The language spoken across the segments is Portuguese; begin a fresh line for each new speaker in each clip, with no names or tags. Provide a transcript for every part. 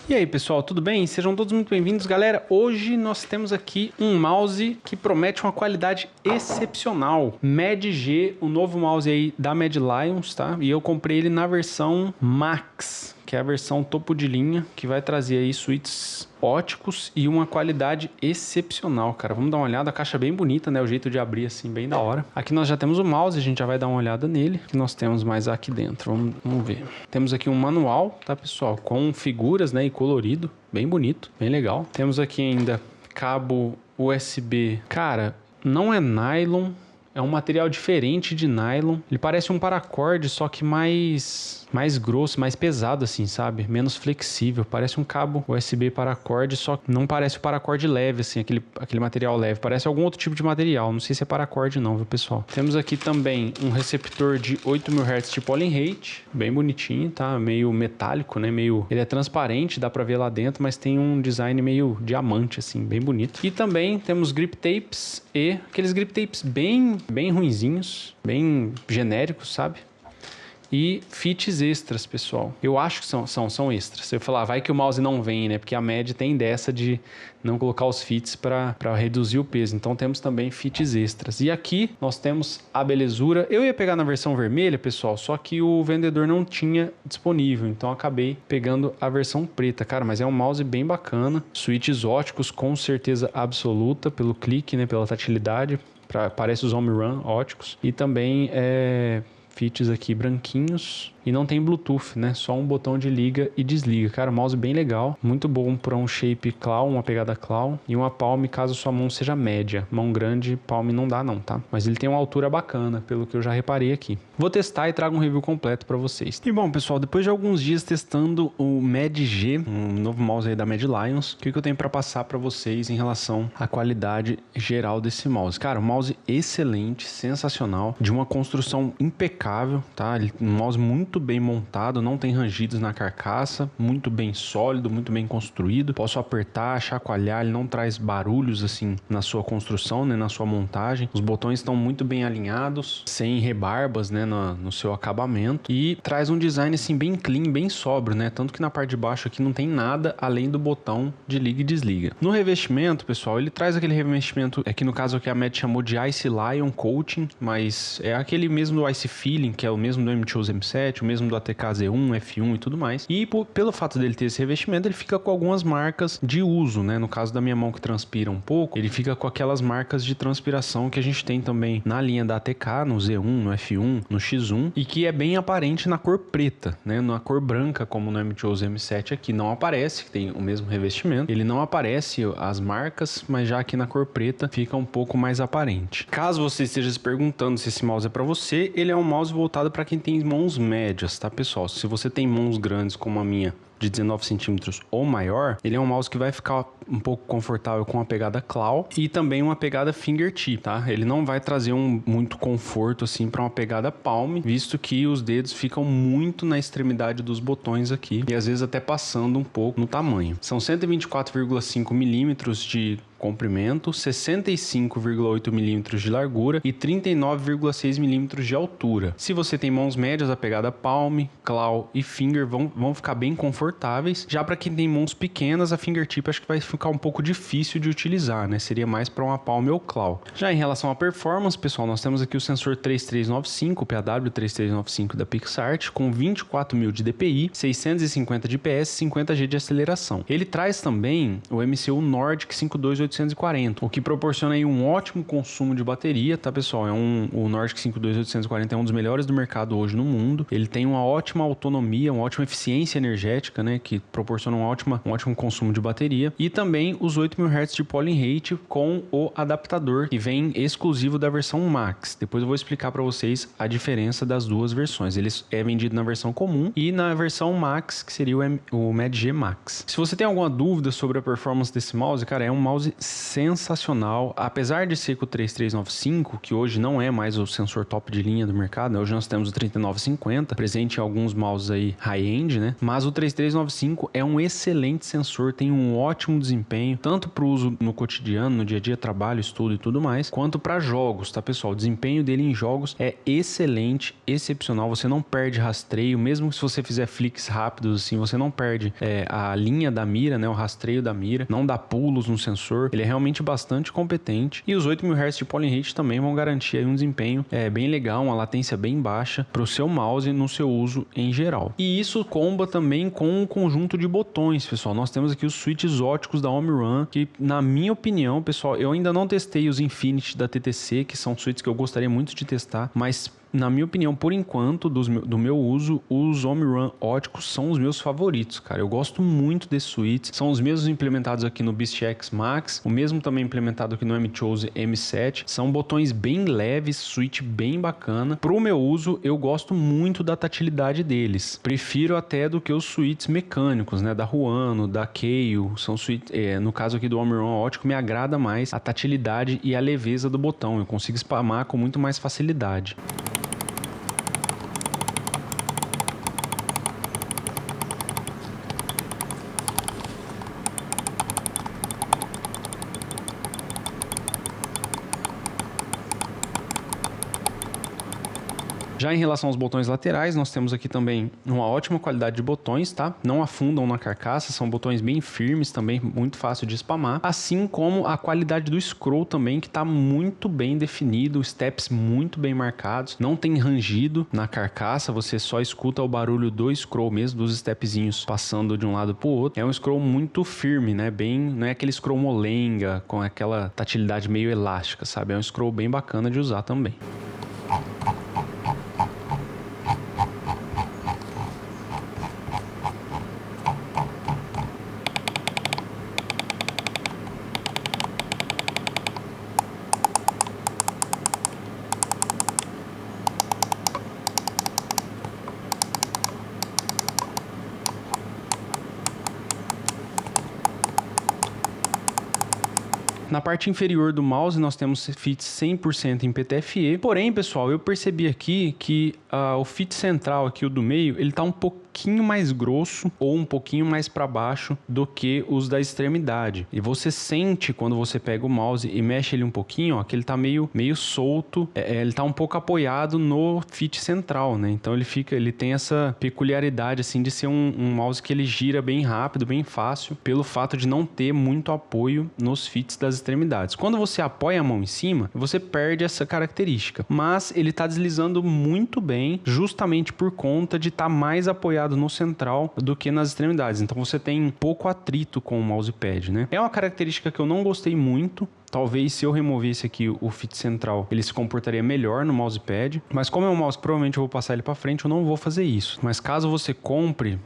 E aí pessoal, tudo bem? Sejam todos muito bem-vindos, galera. Hoje nós temos aqui um mouse que promete uma qualidade excepcional. Mad-G, o novo mouse aí da Mad Lions, tá? E eu comprei ele na versão Max, que é a versão topo de linha, que vai trazer aí switches óticos e uma qualidade excepcional, cara. Vamos dar uma olhada, a caixa é bem bonita, né? O jeito de abrir assim, bem da hora. Aqui nós já temos o mouse, a gente já vai dar uma olhada nele. O que nós temos mais aqui dentro? Vamos ver. Temos aqui um manual, tá, pessoal? Com figuras, né? E colorido, bem bonito, bem legal. Temos aqui ainda cabo USB. Cara, não é nylon. É um material diferente de nylon. Ele parece um paracorde, só que mais grosso, mais pesado assim, sabe? Menos flexível. Parece um cabo USB paracorde, só que não parece o paracorde leve, assim, aquele material leve. Parece algum outro tipo de material. Não sei se é paracorde não, viu, pessoal? Temos aqui também um receptor de 8000 Hz tipo Allen-Rate. Bem bonitinho, tá? Meio metálico, né? Ele é transparente, dá pra ver lá dentro, mas tem um design meio diamante, assim, bem bonito. E também temos grip tapes e aqueles grip tapes bem ruinzinhos, bem genéricos, sabe? E fits extras, pessoal. Eu acho que são extras. Se eu falar, vai que o mouse não vem, né? Porque a Mad tem dessa de não colocar os fits para reduzir o peso. Então temos também fits extras. E aqui nós temos a belezura. Eu ia pegar na versão vermelha, pessoal, só que o vendedor não tinha disponível. Então acabei pegando a versão preta. Cara, mas é um mouse bem bacana. Switches óticos com certeza absoluta pelo clique, né? Pela tatilidade. Parece os home run óticos. E também fits aqui branquinhos e não tem Bluetooth, né? Só um botão de liga e desliga. Cara, o mouse bem legal, muito bom para um shape claw, uma pegada claw e uma palm caso sua mão seja média. Mão grande, palm não dá não, tá? Mas ele tem uma altura bacana, pelo que eu já reparei aqui. Vou testar e trago um review completo para vocês. E bom, pessoal, depois de alguns dias testando o Mad-G, um novo mouse aí da Mad Lions, o que eu tenho para passar para vocês em relação à qualidade geral desse mouse? Cara, um mouse excelente, sensacional, de uma construção impecável, tá? Um mouse muito bem montado, não tem rangidos na carcaça, muito bem sólido, muito bem construído. Posso apertar, chacoalhar, ele não traz barulhos assim na sua construção, né, na sua montagem. Os botões estão muito bem alinhados, sem rebarbas, né, no seu acabamento, e traz um design assim bem clean, bem sóbrio, né? Tanto que na parte de baixo aqui não tem nada além do botão de liga e desliga. No revestimento, pessoal, ele traz aquele revestimento, aqui no caso que a Mad chamou de Ice Lion Coating, mas é aquele mesmo do Ice Feeling, que é o mesmo do M2 M7, o mesmo do ATK Z1, F1 e tudo mais. E pelo fato dele ter esse revestimento, ele fica com algumas marcas de uso, né? No caso da minha mão que transpira um pouco, ele fica com aquelas marcas de transpiração que a gente tem também na linha da ATK, no Z1, no F1, no X1, e que é bem aparente na cor preta, né? Na cor branca, como no M2 M7 aqui, não aparece, que tem o mesmo revestimento. Ele não aparece as marcas, mas já aqui na cor preta fica um pouco mais aparente. Caso você esteja se perguntando se esse mouse é para você, ele é um mouse voltado para quem tem mãos médias, tá, pessoal? Se você tem mãos grandes como a minha, de 19 centímetros ou maior, ele é um mouse que vai ficar um pouco confortável com a pegada claw e também uma pegada fingertip, tá? Ele não vai trazer muito conforto assim para uma pegada palm, visto que os dedos ficam muito na extremidade dos botões aqui e às vezes até passando um pouco no tamanho. São 124,5 milímetros de comprimento, 65,8 milímetros de largura e 39,6 milímetros de altura. Se você tem mãos médias, a pegada palm, claw e finger vão ficar bem confortáveis. Já para quem tem mãos pequenas, a fingertip acho que vai ficar um pouco difícil de utilizar, né? Seria mais para uma palm ou claw. Já em relação à performance, pessoal, nós temos aqui o sensor 3395, o PAW3395 da PixArt, com 24.000 de DPI, 650 de PS, 50G de aceleração. Ele traz também o MCU Nordic 52840, o que proporciona aí um ótimo consumo de bateria, tá, pessoal? O Nordic 52840 é um dos melhores do mercado hoje no mundo. Ele tem uma ótima autonomia, uma ótima eficiência energética, né, que proporciona um ótimo consumo de bateria, e também os 8000 Hz de Allen-Rate com o adaptador que vem exclusivo da versão Max. Depois eu vou explicar para vocês a diferença das duas versões. Ele é vendido na versão comum e na versão Max, que seria o Mad-G Max. Se você tem alguma dúvida sobre a performance desse mouse, cara, é um mouse sensacional. Apesar de ser com o 3395, que hoje não é mais o sensor top de linha do mercado, né? Hoje nós temos o 3950, presente em alguns mouses aí high-end, né? Mas o 3395 é um excelente sensor, tem um ótimo desempenho, tanto para o uso no cotidiano, no dia a dia, trabalho, estudo e tudo mais, quanto para jogos, tá, pessoal? O desempenho dele em jogos é excelente, excepcional. Você não perde rastreio, mesmo se você fizer flicks rápidos assim, você não perde a linha da mira, né? O rastreio da mira, não dá pulos no sensor. Ele é realmente bastante competente. E os 8000 Hz de polling rate também vão garantir aí um desempenho bem legal, uma latência bem baixa para o seu mouse no seu uso em geral. E isso comba também com um conjunto de botões, pessoal. Nós temos aqui os switches óticos da OmniRun, que na minha opinião, pessoal, eu ainda não testei os Infinity da TTC, que são switches que eu gostaria muito de testar, mas na minha opinião, por enquanto, do meu uso, os OmniRun óticos são os meus favoritos, cara. Eu gosto muito desses switches. São os mesmos implementados aqui no BeastX Max, o mesmo também implementado aqui no M-Chose M7. São botões bem leves, switch bem bacana. Pro meu uso, eu gosto muito da tatilidade deles. Prefiro até do que os switches mecânicos, né? Da Ruano, da Keio. São switches, no caso aqui do OmniRun ótico, me agrada mais a tatilidade e a leveza do botão. Eu consigo spamar com muito mais facilidade. Já em relação aos botões laterais, nós temos aqui também uma ótima qualidade de botões, tá? Não afundam na carcaça, são botões bem firmes, também muito fácil de spamar. Assim como a qualidade do scroll também, que tá muito bem definido, steps muito bem marcados, não tem rangido na carcaça, você só escuta o barulho do scroll mesmo, dos stepzinhos passando de um lado pro outro. É um scroll muito firme, né? Não é aquele scroll molenga, com aquela tatilidade meio elástica, sabe? É um scroll bem bacana de usar também. Na parte inferior do mouse nós temos fit 100% em PTFE, porém, pessoal, eu percebi aqui que o fit central aqui, o do meio, ele tá um pouquinho mais grosso ou um pouquinho mais para baixo do que os da extremidade. E você sente quando você pega o mouse e mexe ele um pouquinho, ó, que ele tá meio solto, ele tá um pouco apoiado no fit central, né? Então ele tem essa peculiaridade assim de ser um mouse que ele gira bem rápido, bem fácil, pelo fato de não ter muito apoio nos fits das extremidades. Quando você apoia a mão em cima, você perde essa característica, mas ele tá deslizando muito bem, justamente por conta de estar mais apoiado no central do que nas extremidades. Então você tem pouco atrito com o mousepad, né? É uma característica que eu não gostei muito. Talvez se eu removesse aqui o fit central, ele se comportaria melhor no mousepad. Mas como é um mouse que provavelmente eu vou passar ele para frente, eu não vou fazer isso. Mas caso você compre,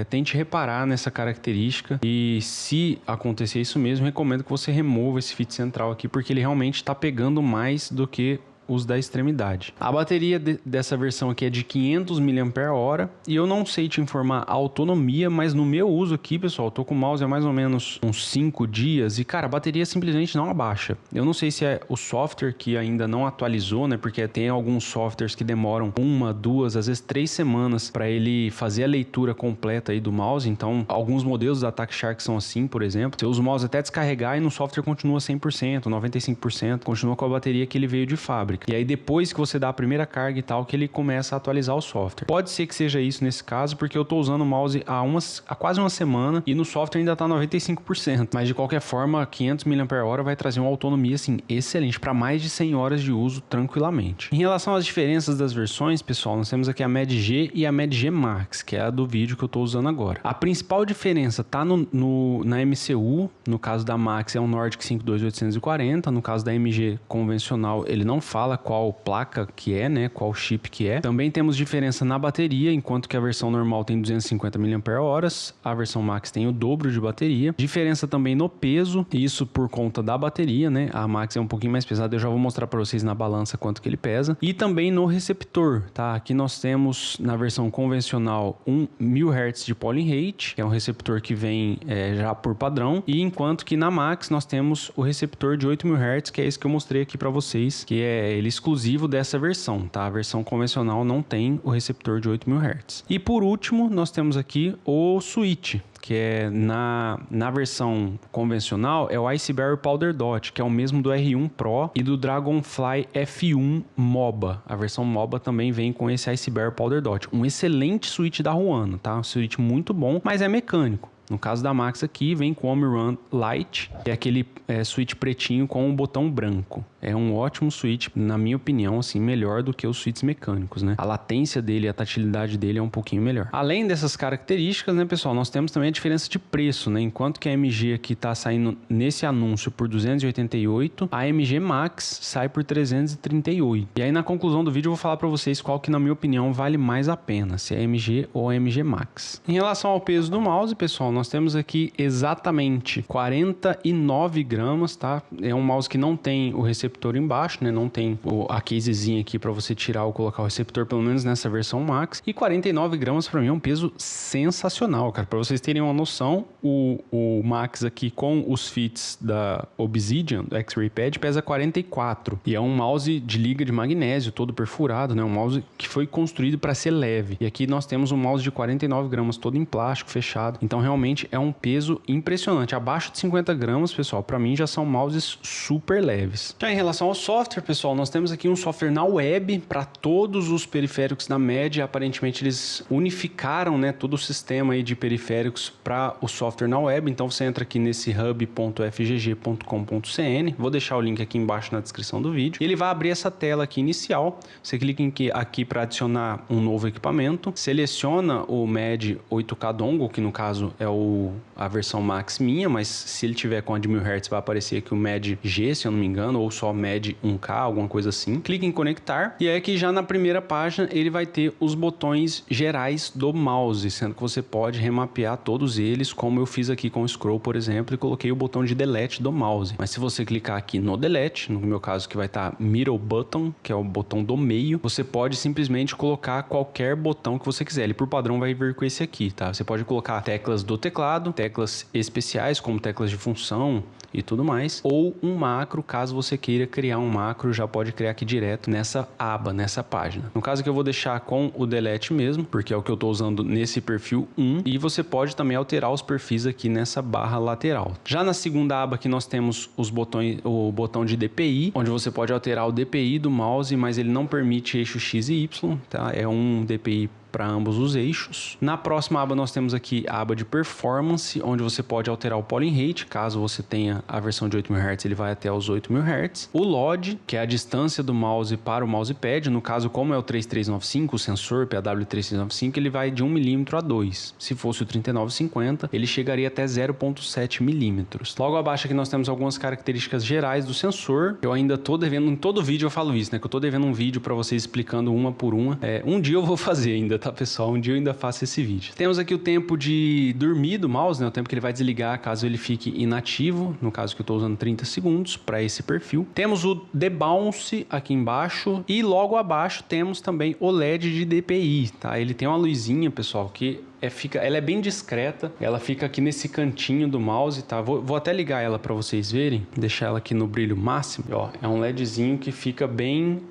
tente reparar nessa característica. E se acontecer isso mesmo, recomendo que você remova esse fit central aqui, porque ele realmente está pegando mais do que os da extremidade. A bateria dessa versão aqui é de 500 mAh e eu não sei te informar a autonomia, mas no meu uso aqui, pessoal, eu tô com o mouse há mais ou menos uns 5 dias e, cara, a bateria simplesmente não abaixa. Eu não sei se é o software que ainda não atualizou, né? Porque tem alguns softwares que demoram 1, 2, às vezes 3 semanas para ele fazer a leitura completa aí do mouse. Então, alguns modelos da Attack Shark são assim, por exemplo. Você usa o mouse até descarregar e no software continua 100%, 95%, continua com a bateria que ele veio de fábrica. E aí depois que você dá a primeira carga e tal, que ele começa a atualizar o software. Pode ser que seja isso nesse caso, porque eu tô usando o mouse há quase uma semana e no software ainda tá 95%. Mas de qualquer forma, 500 mAh vai trazer uma autonomia assim excelente para mais de 100 horas de uso tranquilamente. Em relação às diferenças das versões, pessoal, nós temos aqui a Med G e a Med G Max, que é a do vídeo que eu tô usando agora. A principal diferença tá na MCU, no caso da Max é um Nordic 52840, no caso da MG convencional ele não fala fala qual placa que é, né? Qual chip que é. Também temos diferença na bateria, enquanto que a versão normal tem 250 mAh, a versão Max tem o dobro de bateria. Diferença também no peso, isso por conta da bateria, né? A Max é um pouquinho mais pesada, eu já vou mostrar para vocês na balança quanto que ele pesa. E também no receptor, tá? Aqui nós temos na versão convencional 1000 Hz de polling rate, que é um receptor que vem já por padrão, e enquanto que na Max nós temos o receptor de 8000 Hz, que é esse que eu mostrei aqui para vocês, que é ele exclusivo dessa versão, tá? A versão convencional não tem o receptor de 8000 Hz. E por último, nós temos aqui o switch, que é na versão convencional é o Iceberry Powder Dot, que é o mesmo do R1 Pro e do Dragonfly F1 MOBA. A versão MOBA também vem com esse Iceberry Powder Dot. Um excelente switch da Ruano, tá? Um switch muito bom, mas é mecânico. No caso da Max aqui, vem com o OmniRun Lite, que é aquele switch pretinho com um botão branco. É um ótimo switch, na minha opinião, assim, melhor do que os switches mecânicos, né? A latência dele, a tatilidade dele é um pouquinho melhor. Além dessas características, né, pessoal, nós temos também a diferença de preço, né? Enquanto que a MG aqui tá saindo nesse anúncio por 288, a MG Max sai por 338. E aí na conclusão do vídeo eu vou falar para vocês qual que, na minha opinião, vale mais a pena, se é a MG ou a MG Max. Em relação ao peso do mouse, pessoal, nós temos aqui exatamente 49 gramas, tá? É um mouse que não tem o receptor embaixo, né? Não tem a casezinha aqui para você tirar ou colocar o receptor, pelo menos nessa versão Max. E 49 gramas para mim é um peso sensacional, cara. Para vocês terem uma noção, o Max aqui com os fits da Obsidian, do X-Ray Pad, pesa 44. E é um mouse de liga de magnésio, todo perfurado, né? Um mouse que foi construído para ser leve. E aqui nós temos um mouse de 49 gramas, todo em plástico, fechado. Então, realmente é um peso impressionante. Abaixo de 50 gramas, pessoal, para mim já são mouses super leves. Já em relação ao software, pessoal, nós temos aqui um software na web para todos os periféricos da MED. Aparentemente eles unificaram, né, todo o sistema aí de periféricos para o software na web. Então você entra aqui nesse hub.fgg.com.cn. Vou deixar o link aqui embaixo na descrição do vídeo. Ele vai abrir essa tela aqui inicial. Você clica aqui para adicionar um novo equipamento. Seleciona o MED 8K Dongle, que no caso é a versão Max minha, mas se ele tiver com a de 1000 Hz vai aparecer aqui o MED G, se eu não me engano, ou só MED 1K, alguma coisa assim. Clique em conectar e é que já na primeira página ele vai ter os botões gerais do mouse, sendo que você pode remapear todos eles, como eu fiz aqui com o scroll, por exemplo, e coloquei o botão de delete do mouse. Mas se você clicar aqui no delete, no meu caso que vai estar middle button, que é o botão do meio, você pode simplesmente colocar qualquer botão que você quiser. Ele por padrão vai vir com esse aqui, tá? Você pode colocar teclas do teclado, teclas especiais como teclas de função e tudo mais, ou um macro, caso você queira criar um macro, já pode criar aqui direto nessa aba, nessa página. No caso que eu vou deixar com o delete mesmo, porque é o que eu estou usando nesse perfil 1, e você pode também alterar os perfis aqui nessa barra lateral. Já na segunda aba aqui nós temos os botões, o botão de DPI, onde você pode alterar o DPI do mouse, mas ele não permite eixo X e Y, tá? É um DPI para ambos os eixos. Na próxima aba nós temos aqui a aba de performance, onde você pode alterar o polling rate, caso você tenha a versão de 8000 Hz, ele vai até os 8000 Hz. O LOD, que é a distância do mouse para o mousepad, no caso como é o 3395, o sensor PAW3395, ele vai de 1 mm a 2. Se fosse o 3950, ele chegaria até 0.7 mm. Logo abaixo aqui nós temos algumas características gerais do sensor. Eu ainda tô devendo, em todo vídeo eu falo isso, né, que eu tô devendo um vídeo para vocês explicando uma por uma. Um dia eu vou fazer ainda, tá, pessoal? Um dia eu ainda faço esse vídeo. Temos aqui o tempo de dormir do mouse, né? O tempo que ele vai desligar caso ele fique inativo, no caso que eu estou usando 30 segundos para esse perfil. Temos o debounce aqui embaixo e logo abaixo temos também o LED de DPI, tá? Ele tem uma luzinha, pessoal, que ela é bem discreta, ela fica aqui nesse cantinho do mouse, tá? Vou até ligar ela para vocês verem, deixar ela aqui no brilho máximo. Ó, é um LEDzinho que fica bem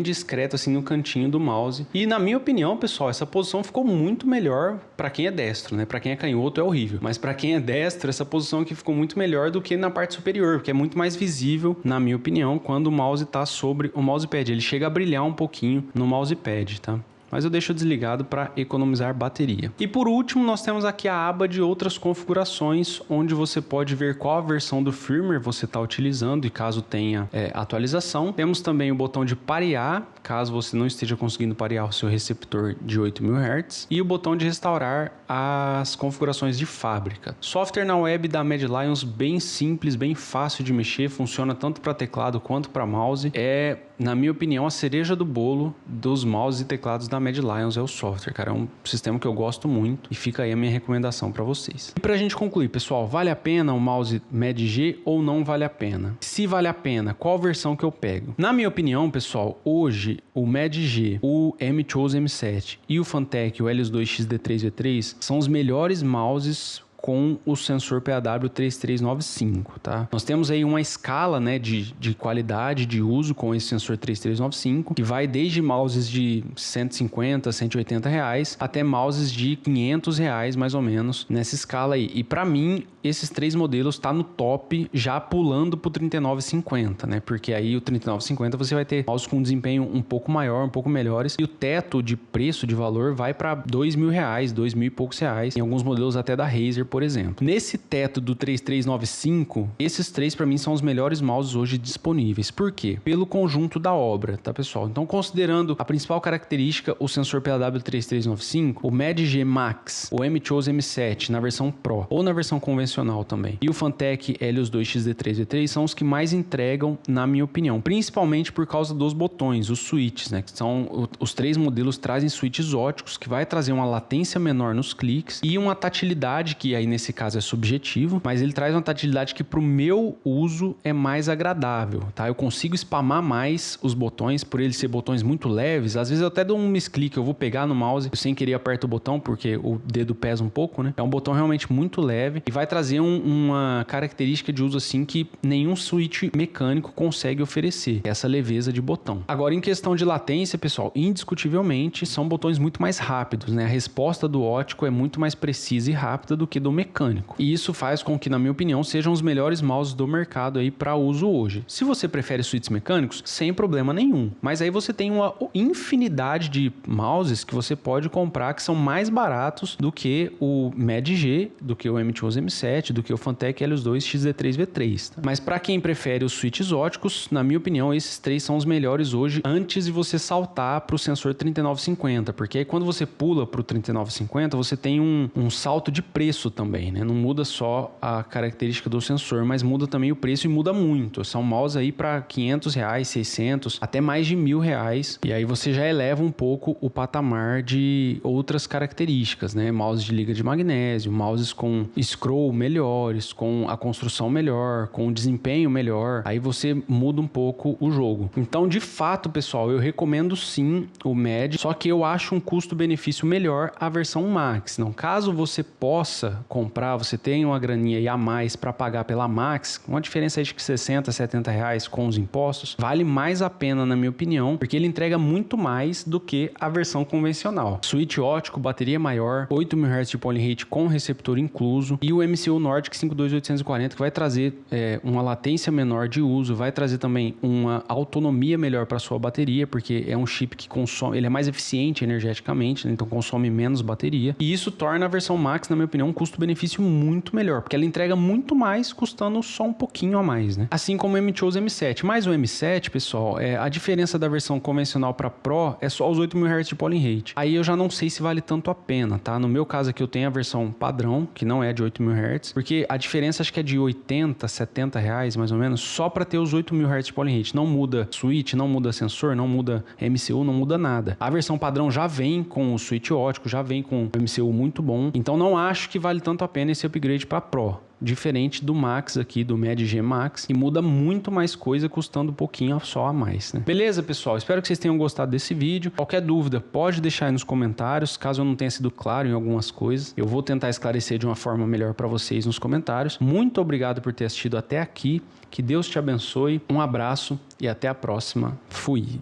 discreto assim no cantinho do mouse. E na minha opinião, pessoal, essa posição ficou muito melhor para quem é destro, né? Para quem é canhoto é horrível, mas para quem é destro, essa posição aqui ficou muito melhor do que na parte superior, porque é muito mais visível, na minha opinião, quando o mouse tá sobre o mousepad. Ele chega a brilhar um pouquinho no mousepad, tá? mas eu deixo desligado para economizar bateria. E por último, nós temos aqui a aba de outras configurações, onde você pode ver qual a versão do firmware você está utilizando e caso tenha atualização. Temos também o botão de parear, caso você não esteja conseguindo parear o seu receptor de 8000 Hz, e o botão de restaurar as configurações de fábrica. Software na web da Mad Lions bem simples, bem fácil de mexer, funciona tanto para teclado quanto para mouse. É, na minha opinião, a cereja do bolo dos mouses e teclados da Mad Lions é o software, cara. É um sistema que eu gosto muito e fica aí a minha recomendação para vocês. E pra gente concluir, pessoal, vale a pena o mouse Mad G ou não vale a pena? Se vale a pena, qual versão que eu pego? Na minha opinião, pessoal, hoje o Mad G, o M-Chose M7 e o Fantech, o Helios-2 XD3V3 são os melhores mouses com o sensor PAW3395, tá? Nós temos aí uma escala, né, de qualidade de uso com esse sensor 3395, que vai desde mouses de 150, 180 reais até mouses de 500 reais, mais ou menos, nessa escala aí. E para mim, esses três modelos tá no top, já pulando pro 3950, né? Porque aí o 3950 você vai ter mouse com desempenho um pouco maior, um pouco melhores, e o teto de preço, de valor, vai para 2.000 reais, 2.000 e poucos reais, em alguns modelos até da Razer, por exemplo. Nesse teto do 3395, esses três para mim são os melhores mouses hoje disponíveis. Por quê? Pelo conjunto da obra, tá, pessoal? Então, considerando a principal característica, o sensor PAW3395, o Mad G Max, o M-Chose M7 na versão Pro ou na versão convencional também, e o Fantech Helios-2 XD3V3 são os que mais entregam, na minha opinião, principalmente por causa dos botões, os switches, né? Que são os três modelos trazem switches óticos, que vai trazer uma latência menor nos cliques e uma tatilidade que aí nesse caso é subjetivo, mas ele traz uma tatilidade que pro meu uso é mais agradável, tá? Eu consigo spamar mais os botões, por eles ser botões muito leves. Às vezes eu até dou um misclick, eu vou pegar no mouse, sem querer aperto o botão, porque o dedo pesa um pouco, né? É um botão realmente muito leve e vai trazer uma característica de uso assim que nenhum switch mecânico consegue oferecer, essa leveza de botão. Agora, em questão de latência, pessoal, indiscutivelmente são botões muito mais rápidos, né? A resposta do ótico é muito mais precisa e rápida do que do mecânico. E isso faz com que, na minha opinião, sejam os melhores mouses do mercado aí para uso hoje. Se você prefere switches mecânicos, sem problema nenhum. Mas aí você tem uma infinidade de mouses que você pode comprar que são mais baratos do que o Mad G, do que o M-Chose M7, do que o Fantech Helios-2 XD3V3. Tá? Mas para quem prefere os switches óticos, na minha opinião, esses três são os melhores hoje antes de você saltar para o sensor 3950, porque aí quando você pula para o 3950, você tem um salto de preço também, né? Não muda só a característica do sensor, mas muda também o preço e muda muito. São mouse aí para 500 reais, 600, até mais de 1.000 reais. E aí você já eleva um pouco o patamar de outras características, né? Mouse de liga de magnésio, mouses com scroll melhores, com a construção melhor, com desempenho melhor. Aí você muda um pouco o jogo. Então, de fato, pessoal, eu recomendo sim o Mad, só que eu acho um custo-benefício melhor a versão Max. Não, caso você possa comprar, você tem uma graninha aí a mais para pagar pela Max, uma diferença aí de 60, 70 reais com os impostos, vale mais a pena, na minha opinião, porque ele entrega muito mais do que a versão convencional. Switch ótico, bateria maior, 8.000 Hz de poly-rate com receptor incluso, e o MCU Nordic 52840 que vai trazer uma latência menor de uso, vai trazer também uma autonomia melhor para sua bateria, porque é um chip que consome, ele é mais eficiente energeticamente, né? Então consome menos bateria, e isso torna a versão Max, na minha opinião, um custo-benefício muito melhor, porque ela entrega muito mais, custando só um pouquinho a mais, né? Assim como o M-Chose M7. Mas o M7, pessoal, a diferença da versão convencional para Pro é só os 8.000 Hz de poly-rate. Aí eu já não sei se vale tanto a pena, tá? No meu caso aqui eu tenho a versão padrão, que não é de 8.000 Hz, porque a diferença acho que é de 80, 70 reais, mais ou menos, só para ter os 8.000 Hz de poly-rate. Não muda switch, não muda sensor, não muda MCU, não muda nada. A versão padrão já vem com o switch ótico, já vem com o MCU muito bom, então não acho que vale tanto a pena esse upgrade para Pro. Diferente do Max aqui, do Mad G Max, e muda muito mais coisa, custando um pouquinho só a mais, né? Beleza, pessoal? Espero que vocês tenham gostado desse vídeo. Qualquer dúvida, pode deixar aí nos comentários, caso eu não tenha sido claro em algumas coisas. Eu vou tentar esclarecer de uma forma melhor para vocês nos comentários. Muito obrigado por ter assistido até aqui. Que Deus te abençoe. Um abraço e até a próxima. Fui!